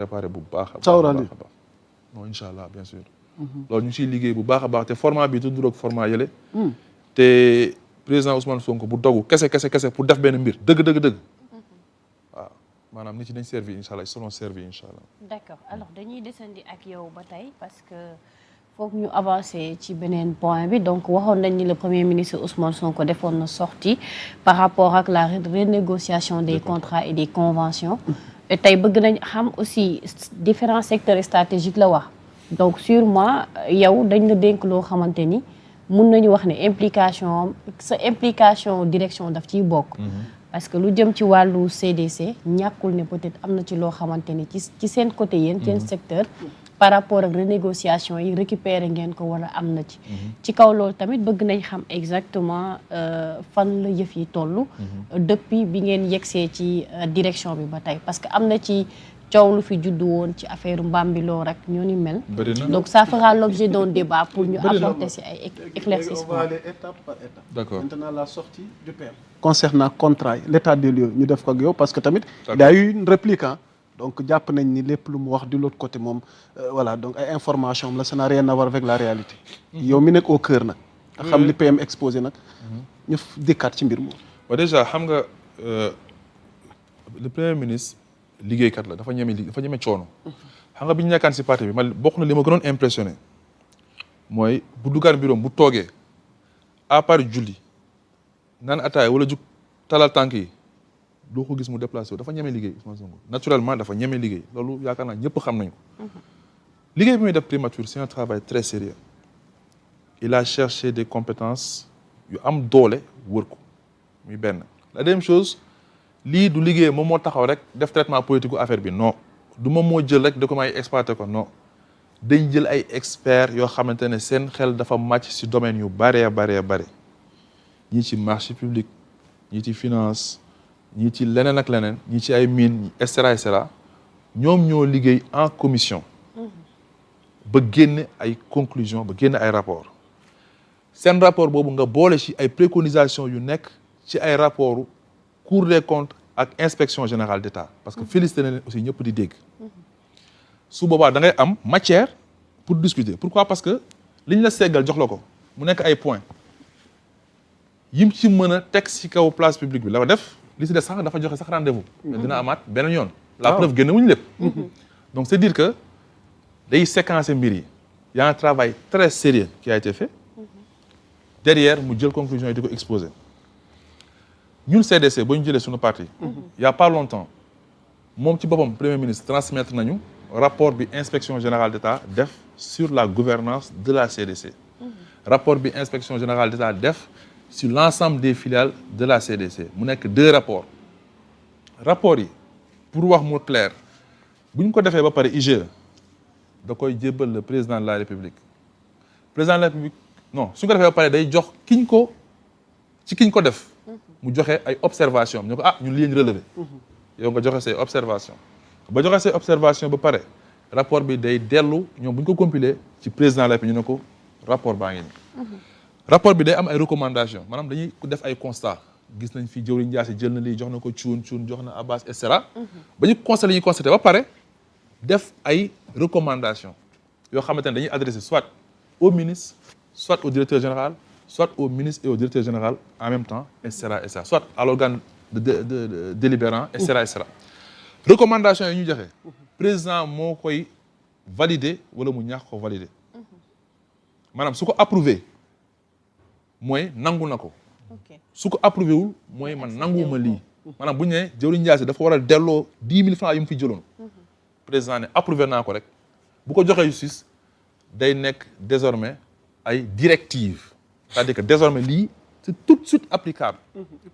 préparé bu baax a baax non incha allah bien sûr loolu ñu siy liggéey bu baax a baax te format bi du duroog format yële te président Ousmane Sonko bu dogu kese pour def benn mbir dëgg waaw maanaam nit ci dañ servi incha allah ils seront servis incha allah. d'accord alors dañuy desandi ak yow ba tey parce que foog ñu avancer ci beneen point bi donc waxoon nañ ni le premier ministre Ousmane Sonko defoon na sortie par rapport ak la renégociation des contrats et des conventions et tey bëgg nañ xam aussi différents secteurs stratégiques la wax donc sûrement yow dañ la dénk loo xamante ni mun nañu wax ne implication direction daf ciy bokk parce que lu jëm ci wàllu CDC ñàkkul ne peut-être am na ci loo xamante ni ci seen côté yéen seen secteur par rapport ak renégociation yi récupérer ngeen ko wala am na ci kaw loolu tamit bëgg nañ xam exactement fan la yëf yi toll depuis bi ngeen yegsee ci direction bi ba tey parce que am na ci coow lu fi juddu woon ci affaire Mbambilor rek ñoo ni mel donc ça fera l'objet d'un débat pour ñu apporter si ay éclaircissements. On va aller étape par étape. D'accord. Maintenant la sortie du PM concernant contrat yi l'état des lieux ñu def ko ak yow parce que tamit il y a eu une réplique donc jàpp nañ ni lépp lu mu wax de l'autre côté moom voilà donc ay information la ça n'a rien à voir avec la réalité yow mi nekk au cœur nag nga xam li PM exposé nag ñu dikkaat ci mbir moom déjà xam nga le premier ministre liggéeykat la dafa ñeme coono xam nga bi ñu nekkaan si parti bi man bokk na li ma gënoon impressionné mooy bu duggaan bureau bu toogee à part julli naan ataaya wala jug talal tànk yi doo ko gis mu déplacé wu dafa ñeme liggéey Ousmane Sonko naturellement dafa ñeme liggéey loolu yaakaar naa ñëpp xam nañu ko liggéey bi muy def primature c'est un travail très sérieux il a cherché des compétences yu am doole wër ko muy benn la deuxième chose lii du liggéey moom moo taxaw rek def traitement politique affaire bi non du moom moo jël rek documents yi exploité ko non dañ jël ay experts yoo xamante ne seen xel dafa màcc ci domaine yu bare ñii ci marché public ñii ci finance ñii ci leneen ak leneen ñii ci ay mines et cetera ñoom ñoo liggéey en commission ba génne ay conclusions ba génne ay rapports seen rapport boobu nga boole ci ay préconisations yu nekk ci ay rapports Cour des comptes ak inspection générale d'État parce que félicité na leen aussi ñëpp di dégg su boobaa da ngay am matière pour discuter pourquoi parce que liñ la seggal jox la ko mu nekk ay points yim ci mën a teg ci kaw place publique bi la def li ci des sax dafa joxe sax rendez-vous mais dina amaat beneen yoon la preuve génne wuñu lépp donc c'est dire que day séquencer mbir yi y a un travail très sérieux qui a été fait derrière mu jël conclusion yi di ko exposer ñun CDC ba ñu jëlee suñu parti il y a pas longtemps moom ci boppam premier ministre transmettre nañu rapport bi inspection générale d'État def sur la gouvernance de la CDC rapport bi inspection générale d'État def sur l'ensemble des filiales de la CDC mu nekk 2 rapports yi pour wax mu clair bu ñu ko defee ba pare IGE da koy jébbal le président de la République non su ñu ko defee ba pare day jox kiñ ko def mu joxe ay observation ñu ko ñun li ñu relevé yow nga joxe say observation ba joxe say observation ba pare rapport bi day dellu ñoom bu ñu ko compiler ci président de la République ñu ne ko rapport baa ngi nii rapport bi day am ay recommandation maanaam dañuy def ay constat gis nañ fi Dieuwrine Ndiasse jël na lii jox na ko Thioune jox na Abbas et cetera ba ñu constaté li ñuy constaté ba pare def ay recommandation yoo xamante ne dañuy adressé soit au ministre soit au directeur général soit au ministre et au directeur général en même temps et cetera soit à l'organe de délibérant et cetera recommandation yi ñu joxe président moo koy valider wala mu ñaax ko valider maanaam su ko approuvé mooy nangu na ko su ko approuvé wul mooy man nanguwuma lii maanaam bu ñu nee Dieuwrine Ndiasse dafa war a delloo 10 000 francs yi mu fi jëloon président ne approuvé naa ko rek bu ko joxee justice day nekk désormais ay directives c'est-à-dire que désormais lii c'est tout de suite applicable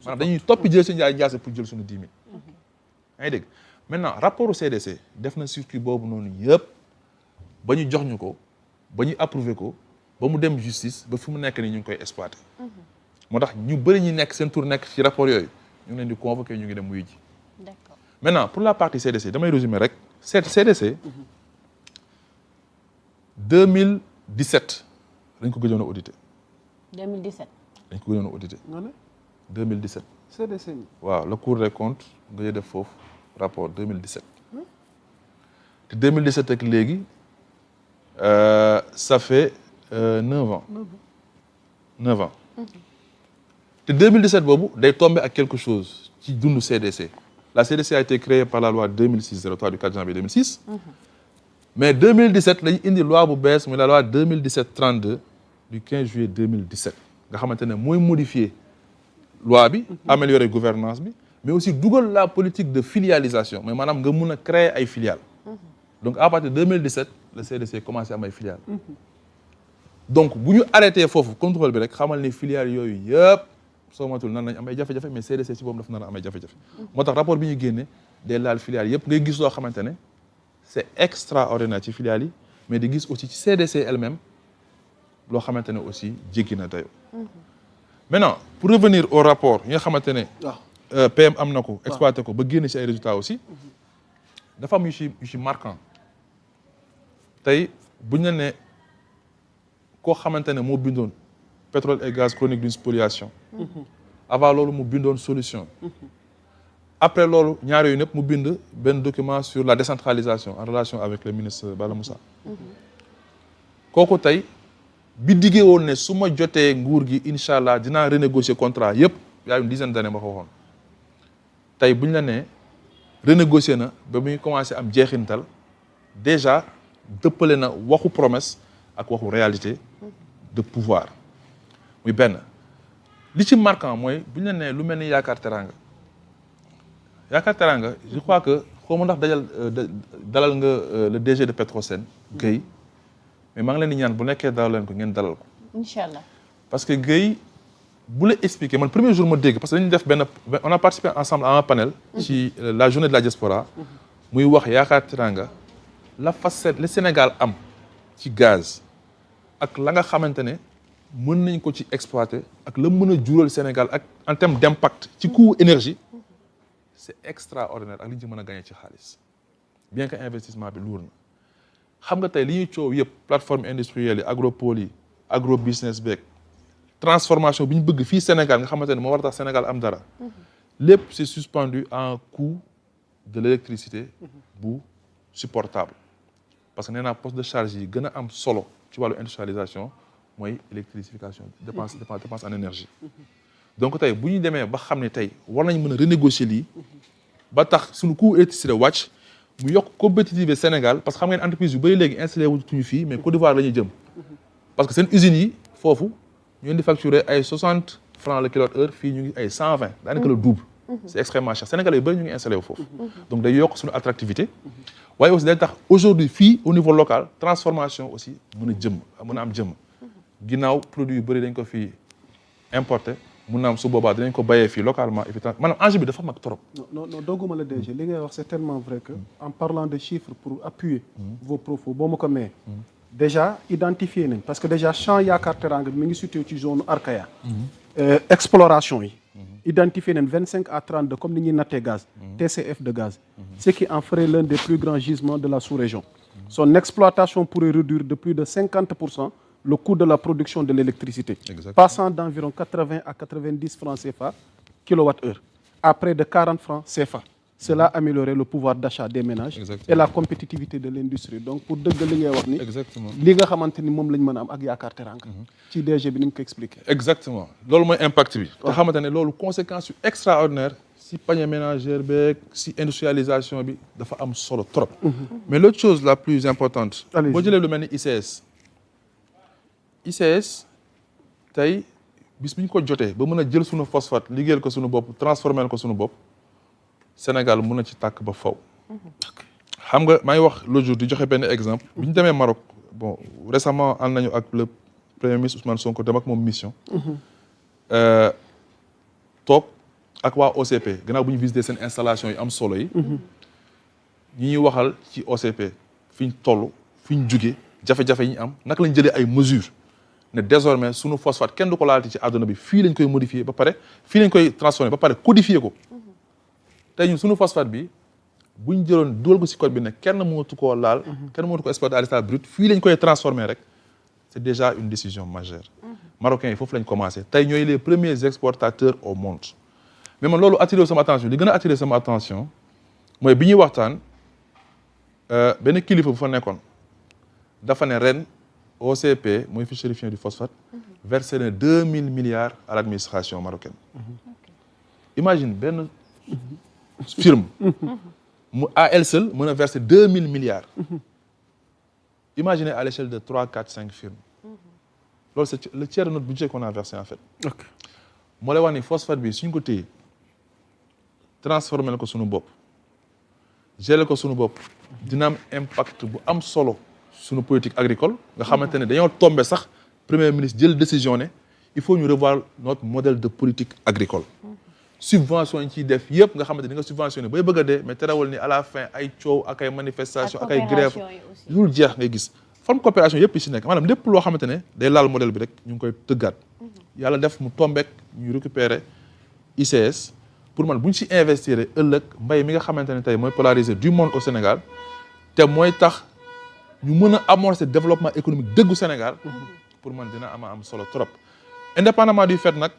maanaam dañuy toppi jël si Ndiasse pour jël suñu 10 000 yaa ngi dégg maintenant rapport au CDC def na circuit boobu noonu yëpp ba ñu jox ñu ko ba ñu approuvé ko ba mu dem justice ba fi mu nekk nii ñu ngi koy exploité moo tax ñu bëri ñi nekk seen tour nekk ci rapport yooyu ñu ngi leen di convoqué ñu ngi dem wuyu ji d'accord maintenant pour la partie CDC damay résumer rek CDC 2017 dañ ko gëjoon a audité 2017 dañ ko gëjoon a audité 2017 CDC waaw la Cour des comptes nga def foofu rapport 2017 te 2017 ak léegi ça fait 9 ans 9 ans te 2017 boobu day tombé ak quelque chose ci dundu CDC. La CDC a été créée par la loi 2006-03 du 4 janvier 2006 mais 2017 lañu indi loi bu bees muy la loi 2017-32 du 15 juillet 2017 nga xamante ne mooy modifier loi bi améliorer gouvernance bi mais aussi dugal la politique de filialisation mais maanaam nga mun a créer ay filiales donc à partir de 2017 le CDC commencé am ay filiales donc bu ñu arrêté foofu contrôle bi rek xamal ni filiales yooyu yëpp soo matul nan nañ am ay jafe-jafe mais CDC ci boobu dafa nar a am ay jafe-jafe moo tax rapport bi ñu génne day laal filiales yëpp ngay gis loo xamante ne c'est extraordinaire ci filiales yi mais di gis aussi ci CDC elle-même loo xamante ne aussi jéggi na dayoo maintenant pour revenir au rapport yi nga xamante ne PM am na ko exploité ko ba génne ci ay résultats aussi dafa am yu ci marquant tey buñ la ne koo xamante ne moo bindoon pétrole et gaz chronique d'une spoliation avant loolu mu bindoon solution après loolu ñaar yooyu ñëpp mu bind benn document sur la décentralisation en relation avec le ministre Bala Moussa kooku tey bi diggee woon ne su ma jotee nguur gi incha allah dinaa renégocier contrat yëpp y a une dizaine d'années ma ko waxoon tey buñ la nee renégocier na ba muy commencé am jeexintal déjà dëppale na waxu promesse ak waxu réalité de pouvoir muy benn li ci marquant mooy buñ la nee lu mel ni Yaakaar Teranga je crois que xaw ma ndax dalal nga le DG de Petrosen Guèye mais maa ngi leen di ñaan bu nekkee dalal leen ko ngeen dalal ko. incha allah parce que Guèye bu la expliquer man premier jour ma dégg parce que dañu def on a participé ensemble à un panel. ci la journée de la diaspora. muy wax Yaakaar Teranga la facette le Sénégal am ci gaz ak la nga xamante ne mën nañ ko ci exploiter ak la mën a jural Sénégal ak en termes d'impact ci coût énergie c'est extraordinaire ak li ñu ci mën a gagner ci xaalis bien que investissement bi lourd na. xam nga tey li ñuy coow yëpp plateforme industrielle yi agropole yi agro business beeg transformation bi ñu bëgg fii Sénégal nga xamante ne moo war a tax Sénégal am dara lépp c'est suspendu à un coût de l'électricité bu supportable parce que nee naa poste de charge yi gën a am solo ci wàllu industrialisation mooy électrification dépense en énergie donc tey bu ñu demee ba xam ne tey war nañ mën a renégocier lii ba tax suñu coût électricité wàcc mu yokk compétitivité Sénégal parce que xam ngeen entreprise yu bëri léegi installé wuñu fii mais Côte d'Ivoire la ñuy jëm parce que seen usines yi foofu ñu leen di facturer ay 60 francs le kilowattheure fii ñu ngi ay 120 daanaka le double c'est extrêmement cher Sénégalais yu bëri ñu ngi installé wu foofu donc day yokk suñu attractivité waaye aussi day tax aujourd'hui fii au niveau local transformation aussi mën a am jëmm ginnaaw produit yu bëri dañ ko fii importé mun naa am su boobaa dinañ ko bayee fii localement et puis maanaam enjeu bi dafa mag trop. non dogguma la DG li ngay wax c'est tellement vrai que en parlant de chiffres pour appuyer vos propos boo ma ko mayee déjà identifié nañ parce que déjà champ Yaakaar Teranga mi ngi situé ci zone Arkaya exploration yi identifié nañ 25 à 32 comme ni ñuy nattee gaz TCF de gaz ce qui en ferait l'un des plus grands gisements de la sous-région son exploitation pourrait réduire de plus de 50% le coût de la production de l'électricité, passant d'environ 80 à 90 francs CFA kilowattheure à près de 40 francs CFA. Cela améliorerait le pouvoir d'achat des ménages et la compétitivité de l'industrie. Donc pour dëgg li ngay wax ni li nga xamante ni moom lañ mën a am ak Yaakaar Teranga ci DG bi ni nga ko expliqué. Exactement loolu mooy impact bi. te xamante ne loolu conséquence yu extraordinaire si panier ménagère beeg si industrialisation bi dafa am solo trop. Mais l'autre chose la plus importante. boo jëlee lu mel ni ICS tey bis bu ñu ko jotee ba mën a jël suñu phosphate liggéeyal ko suñu bopp transformer ko suñu bopp Sénégal mën na ci tàkk ba faw xam nga maa ngi wax l'autre jour di joxe benn exemple bi ñu demee Maroc bon récemment ànd nañu ak le premier ministre Ousmane Sonko dem ak moom mission toog ak waa OCP gannaaw bu ñu visité seen installation yi am solo yi ñi ñuy waxal ci OCP fi ñu toll fi ñu jugee jafe-jafe yi ñu am naka lañ jëlee ay mesures ne désormais sunu phosphate kenn du ko laalati ci àdduna bi fii lañ koy modifier ba pare fii lañ koy transformer ba pare codifier ko tey ñun sunu phosphate bi buñ jëloon dugal ko ci code bi ne kenn mënatu koo laal kenn mënatu ko exploiter à l'état brut fii lañ koy transformer rek c'est déjà une décision majeure marocains yi foofu lañ commencé tey ñooy les premiers exportateurs au monde mais man loolu attiré sama attention li gën a attiré sama attention mooy bi ñuy waxtaan benn kilifa bu fa nekkoon dafa ne ren OCP mooy fichier chérifien du phosphate versé na 2000 milliards à l'administration marocaine. Imagine benn firme mu à elle seule mën a verser 2000 milliards. Imaginez à l'échelle de 3, 4, 5 firmes. loolu c'est le tiers de notre budget qu'on a versé en fait. moo lay wax ni phosphate bi suñ ko téye transformé ko suñu bopp gérer ko suñu bopp dina am impact bu am solo suñu politique agricole nga xamante ne dañoo tombé sax premier ministre jël décision ne il faut ñu revoir notre modèle de politique agricole. subvention yi ciy def yëpp nga xamante ni nga subventionné bay bëgg a dee mais terewul ni à la fin ay coow ak ay manifestation ak ay grève lu jeex ngay gis forme coopération yëpp yi si nekk maanaam lépp loo xamante ne day laal modèle bi rek ñu ngi koy tëggaat yàlla def mu tombeek ñu récupérer ICS pour man bu ñu si investir ëllëg mbay mi nga xamante ne tey mooy polariser du monde au Sénégal te mooy tax ñu mën a amorcer développement économique dëggu Sénégal pour man dina am solo trop indépendamment du fait nag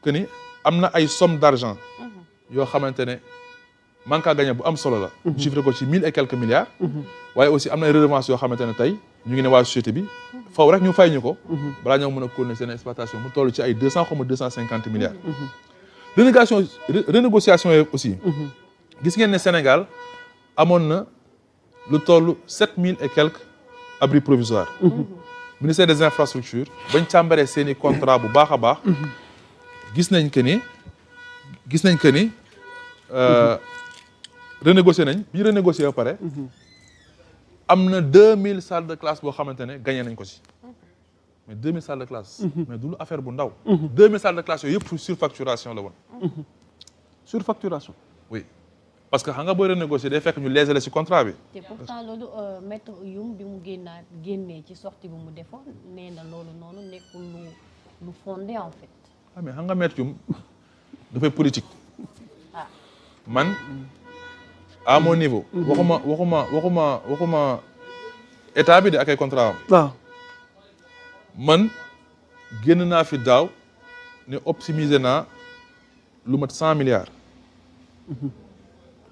que ni am na ay somme d'argent yoo xamante ne manque à gagner bu am solo la chiffré ko ci 1000 et quelques milliards waaye aussi am na ay redevances yoo xamante ne tey ñu ngi ne waa société bi faw rek ñu fay ñu ko balaa ñoo mën a continuer seen exploitation mu toll ci ay 200 xaw ma 250 milliards renégociation yooyu aussi gis ngeen ne Sénégal amoon na lu toll 7000 et quelques abris provisoires ministère des infrastructures bañ càmbaree seen i contrat bu baax a baax gis nañ que ni renégocier nañ bi ñu renégocier ba pare am na 2000 salles de classe boo xamante ne gagné nañ ko ci mais 2000 salles de classe mais du lu affaire bu ndaw 2000 salles de classe yooyu yëpp surfacturation la woon surfacturation oui parce que xam nga booy renégocier day fekk ñu léser la ci contrat bi te pourtant loolu maître Youm bi mu génnee ci sortie bu mu defoon nee na loolu noonu nekkul lu fondé en fait ah mais xam nga maître Youm dafay politique man à mon niveau waxuma état bi de ak ay contrat am waaw man génn naa fi daaw ne optimiser naa lu mat 100 milliards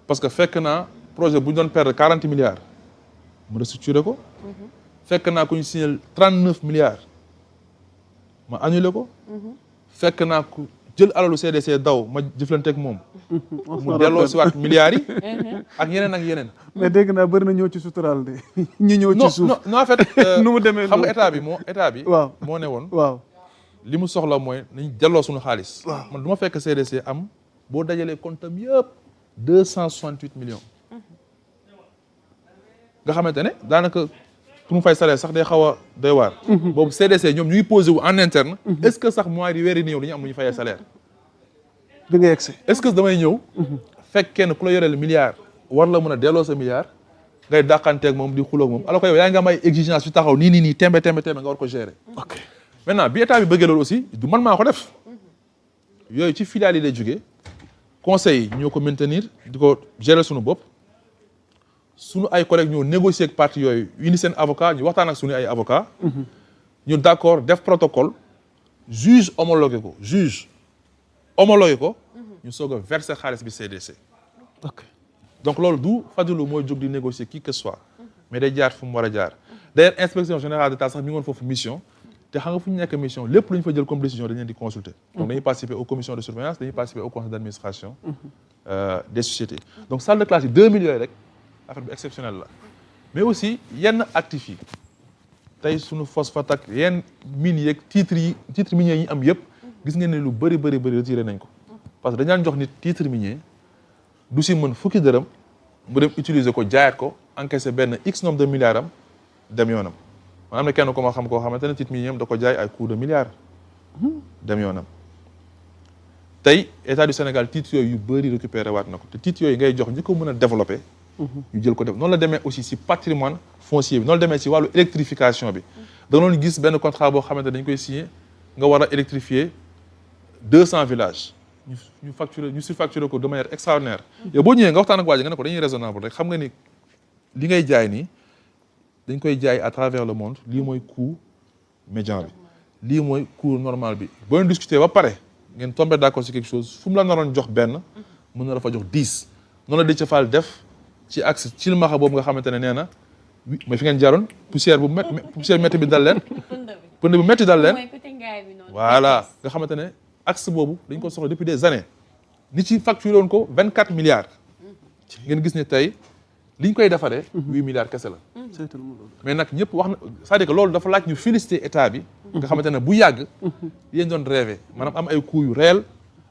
parce que fekk naa projet bu ñu doon perdre 40 milliards mu restructurer ko fekk naa ku ñu signé 39 milliards ma annulé ko fekk naa ku jël alalu CDC daw ma jëflanteeg moom mu delloo si waat milliards yi ak yeneen mais dégg naa bëri na ñëw ci sutural de ñu ñëw ci suuf non en fait nu mu demee xam nga état bi waaw moo ne woon waaw li mu soxla mooy nañ delloo suñu xaalis man du ma fekk CDC am boo dajalee compte am yëpp 268 millions nga xamante ne daanaka pour mu fay salaire sax day xaw a doy waar boobu CDC ñoom ñu ngi posé wu en interne est-ce que sax mois yi weer yi ñëw dañu am lu ñu fayee salaire bi nga yegsi est-ce que damay ñëw fekk kenn ku la yoreel milliard war la mën a delloo sa milliard ngay dàqanteeg moom di xuloog moom alors que yow yaa ngi am ay exigence yu taxaw nii tembe nga war ko gérer ok maintenant bi état bi bëggee loolu aussi du man maa ko def yooyu ci filiale yi lay jógee conseil yi ñoo ko maintenir di ko gérer suñu bopp suñu ay collègues ñoo négocier ak parti yooyu indi seen avocat ñu waxtaan ak suñu ay avocat ñu d'accord def protocole juge homologué ko ñu soog a verser xaalis bi CDC ok donc loolu du Fadilou mooy jóg di négocier qui que ce soit mais day jaar fu mu war a jaar d'ailleurs inspection générale d'État sax mi ngi woon foofu mission te xam nga fu ñu nekk mission lépp lu ñu fa jël comme décision dañ leen di consulter donc dañuy participer aux commissions de surveillance dañuy participer au conseil d'administration des sociétés donc salle de classe yi 2 millions rek affaire bi exceptionnelle la mais aussi yenn actifs yi tey suñu phosphate ak yenn mines yeeg titres miniers yi am yëpp gis ngeen ne lu bëri retiré nañ ko parce que dañ daan jox nit titre minier du si mën fukki dërëm mu dem utiliser ko jaayaat ko encaisser benn x nombre de milliards am dem yoonam man am na kenn ko ma xam koo xamante ne titre minier am da ko jaay ay coût de milliards dem yoonam tey état du Sénégal titres yooyu yu bëri récupéré waat na ko te titres yooyu ngay jox ñi ko mën a développer ñu jël ko def noonu la demee aussi si patrimoine foncier bi noonu la demee si wàllu électrification bi da doon gis benn contrat boo xamante dañ koy signer nga war a électrifier 200 villages ñu surfacturer ko de manière extraordinaire yow boo ñëwee nga waxtaan ak waa ji nga ne ko dañuy raisonnable rek xam nga ni li ngay jaay nii dañ koy jaay à travers le monde lii mooy coût médian bi lii mooy coût normal bi boo leen discuter ba pare ngeen tombé d'accord sur quelque chose fu mu la naroon jox benn mën na la fa jox 10 noonu la Déthié Fall def ci axe Cilmaxa boobu nga xamante ne nee na mooy fi ngeen jaaroon poussière métti bi dal leen pënd bu métti dal leen voilà nga xamante ne axe boobu dañ ko soxla depuis des années nit ci facturé woon ko 24 milliards ngeen gis ne tey liñ koy defaree 8 milliards kese la mais nag ñëpp wax na c'est-à-dire que loolu dafa laaj ñu féliciter état bi nga xamante ne bu yàgg yéen doon rêvé maanaam am ay coûts yu réel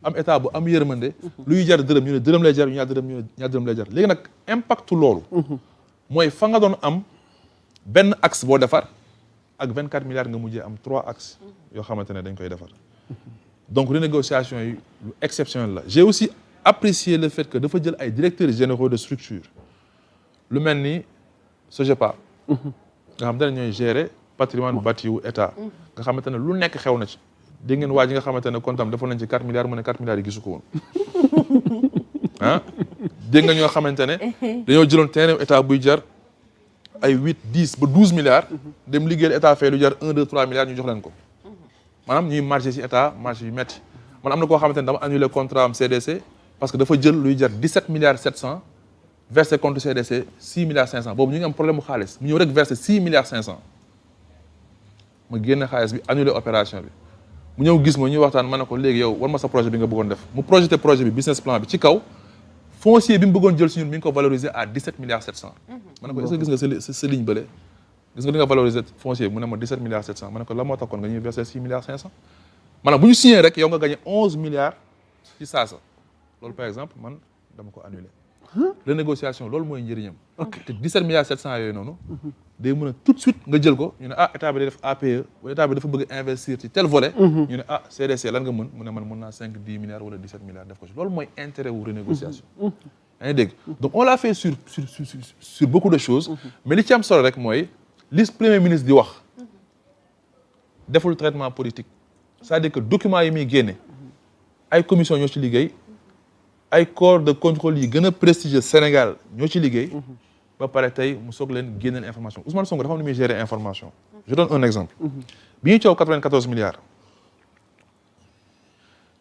am état bu am yërmande luy jar dërëm ñu ne dërëm lay jar ñu ñaar dërëm ñu ne ñaar dërëm lay jar léegi nag impact loolu mooy fa nga doon am benn axe boo defar ak 24 milliards nga mujjee am 3 axes yoo xamante ne dañ koy defar donc renégociation yi lu exceptionnel la j'ai aussi apprécié le fait que dafa jël ay directeurs généraux de structure lu mel ni SOGEPA nga xamante ne ñooy gérer patrimoine bâti wu état nga xamante ne lu nekk xew na ci dégg ngeen waa ji nga xamante ne comptam defoon nañ ci 4 milliards mu ne 4 milliards yi gisu ko woon ah dégg nga ñoo xamante ne dañoo jëloon terrain état buy jar ay 8 10 ba 12 milliards dem liggéeyal état fay lu jar 1 2 3 milliards ñu jox leen ko maanaam ñuy marché ci état marché yu metti man am na koo xamante ne dama annulé contrat am CDC parce que dafa jël luy jar 17 milliards 700 versé compte CDC 6 milliards 500 boobu ñu ngi am problème mu xaalis mu ñëw rek versé 6 milliards 500 ma génne xaalis bi annulé opération bi mu ñëw gis ma ñuy waxtaan ma ne ko léegi yow war ma sa projet bi nga bëggoon def mu projeté projet bi business plan bi ci kaw foncier bi mu bëggoon jël si ñun mi ngi ko valoriser à 17 milliards 700 ma ne ko est-ce que gis nga sa ligne bële gis nga li nga valoriser foncier bi mu ne ma 17 milliards 700 ma ne ko la moo taxoon nga ñuy versé 6 milliards 500 maanaam bu ñu signé rek yow nga gagné 11 milliards ci saasa loolu par exemple man dama ko annulé renégociation loolu mooy njëriñam te 17 milliards 700 yooyu noonu day mën a tout de suite nga jël ko ñu ne ah état bi day def APE wala état bi dafa bëgg investir ci tel volet ñu ne ah CDC lan nga mën mu ne man mën naa 5 10 milliards wala 17 milliards def ko ci loolu mooy intérêt wu renégociation yaa ngi dégg donc on l'a fait sur beaucoup de choses mais li ci am solo rek mooy li premier ministre di wax deful traitement politique c'est-à-dire que documents yi muy génne ay commission ñoo ci liggéey ay corps de contrôle yi gën a prestigieux Sénégal ñoo ci liggéey ba pare tey mu soog leen génneel information Ousmane Sonko dafa am lu muy gérer information je donne un exemple bi ñuy coow 94 milliards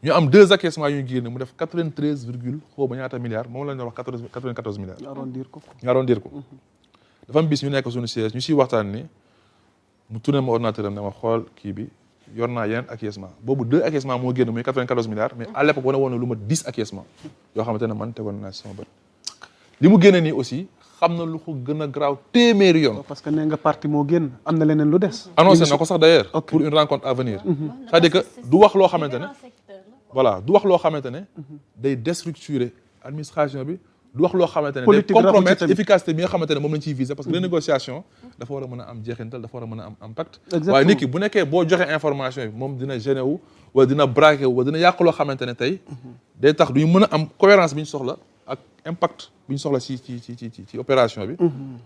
ñu am 2 acquiescements yu ñu génne mu def 93 virgule xaw ba ñaata milliards moom la ñu wax 94 milliards ñu arrondir ko dafa am bis ñu nekk suñu siège ñu siy waxtaan ni mu tourné ma ordinateur am ne ma xool kii bi yor naa yeneen acquiescement boobu 2 acquiescements moo génn muy 94 milliards mais à l'époque wane woon na lu ma 10 acquiescements yoo xamante ne man tegoon naa si sama bët li mu génne nii aussi xam na lu ko gën a garaaw téeméeri yoon. parce que nee nga parti moo génn am na leneen lu des. annoncé na ko sax d'ailleurs pour une rencontre à venir c'est-à-dire que du wax loo xamante ne voilà du wax loo xamante ne day déstructurer administration bi du wax loo xamante ne day compromettre efficacité bi nga xamante ne moom lañ ciy viser parce que renégociation dafa war a mën a am jeexintal dafa war a mën a am impact waaye nit ki bu nekkee boo joxe information bi moom dina gêné wu wala dina braqué wu wala dina yàq loo xamante ne tey day tax duñu mën a am cohérence bi ñu soxla ak impact bi ñu soxla ci opération bi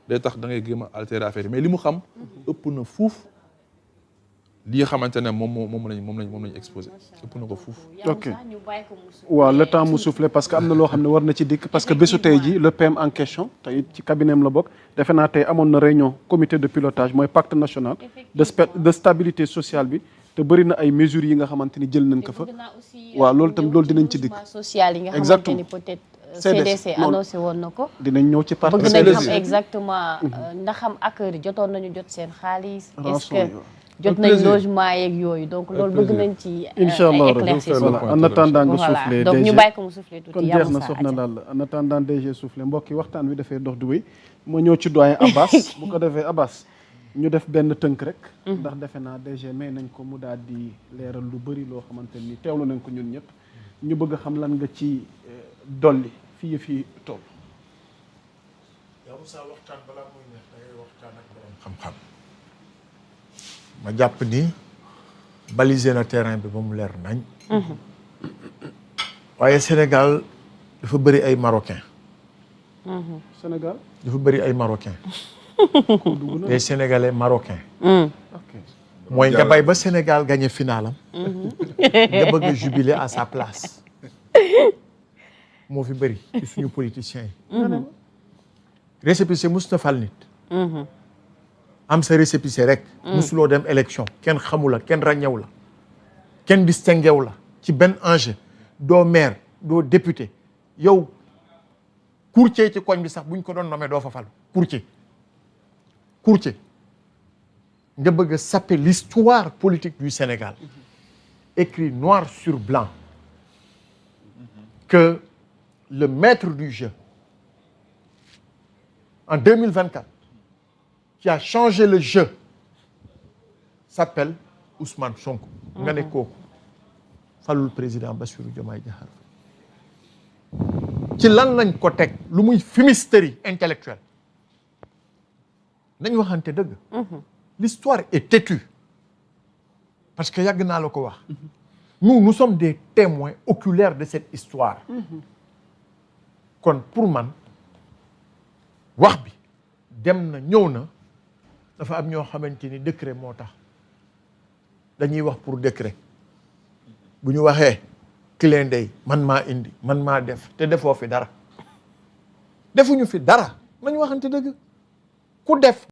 day tax da ngay gëm a altérer affaire yi mais li mu xam ëpp na fuuf li nga xamante ne moom lañ exposé ëpp na ko fuuf. ok waaw le temps mu soufflé parce que am na loo xam ne war na ci dikk parce que bésu tey ji le PM en question tey ci cabinet am la bokk defe naa tey amoon na réunion comité de pilotage mooy pacte national de stabilité sociale bi te bëri na ay mesures yi nga xamante ni jël nañ ko fa. waaw loolu tam loolu dinañ ci dikk. social yi nga xamante ni peut-être CDC annoncé woon na ko. dinañ ñëw ci parti bëgg nañ xam exactement ndax xam acteurs yi jotoon nañu jot seen xaalis. est-ce que jot nañ logement yeeg yooyu donc loolu bëgg nañ ci éclaircissement en attendant nga soufflé donc ñu bàyyi ko mu soufflé tuuti kon jeex na soxna daal en attendant DG soufflé mbokk yi waxtaan wi dafay dox di wéy ma ñëw ci doyen Abbas bu ko defee Abbas ñu def benn tënk rek ndax defe naa DG may nañ ko mu daal di leeral lu bëri loo xamante ni teewlu nañ ko ñun ñëpp ñu bëgg a xam lan nga ci dolli fii fii tool yow sa waxtaan balaa muy neex da ngay waxtaan ak borom xam-xam ma jàpp ni baliser na terrain bi ba mu leer nañ waaye Sénégal dafa bëri ay Marocains Sénégal dafa bëri ay Marocains des Sénégalais Marocains mooy nga bay ba Sénégal gagné finalam nga bëgg a jubiler à sa place moo fi bëri ci suñu politiciens yi récépissé mus na fal nit am sa récépissé rek musuloo dem élection kenn xamula kenn ràññew la kenn distinguew la ci benn enjeu doo maire doo député yow courtier ci koñ bi sax buñ ko doon nommé doo fa falu courtier nga bëgg a saper l'histoire politique du Sénégal écrit noir sur blanc que le maître du jeu en 2024 qui a changé le jeu s'appelle Ousmane Sonko. nga ne kooku falul président Bassirou Diomaye Diakhar ci lan lañ ko teg lu muy fumisterie intellectuelle nañ waxante dëgg. L'histoire est têtue parce que yàgg naa la ko wax. nous sommes des témoins oculaires de cette histoire. kon pour man wax bi dem na ñëw na dafa am ñoo xamante ni décret moo tax dañuy wax pour décret bu ñu waxee clin d'œil man maa indi man maa def te defoo fi dara defuñu fi dara nañu waxante dëgg ku def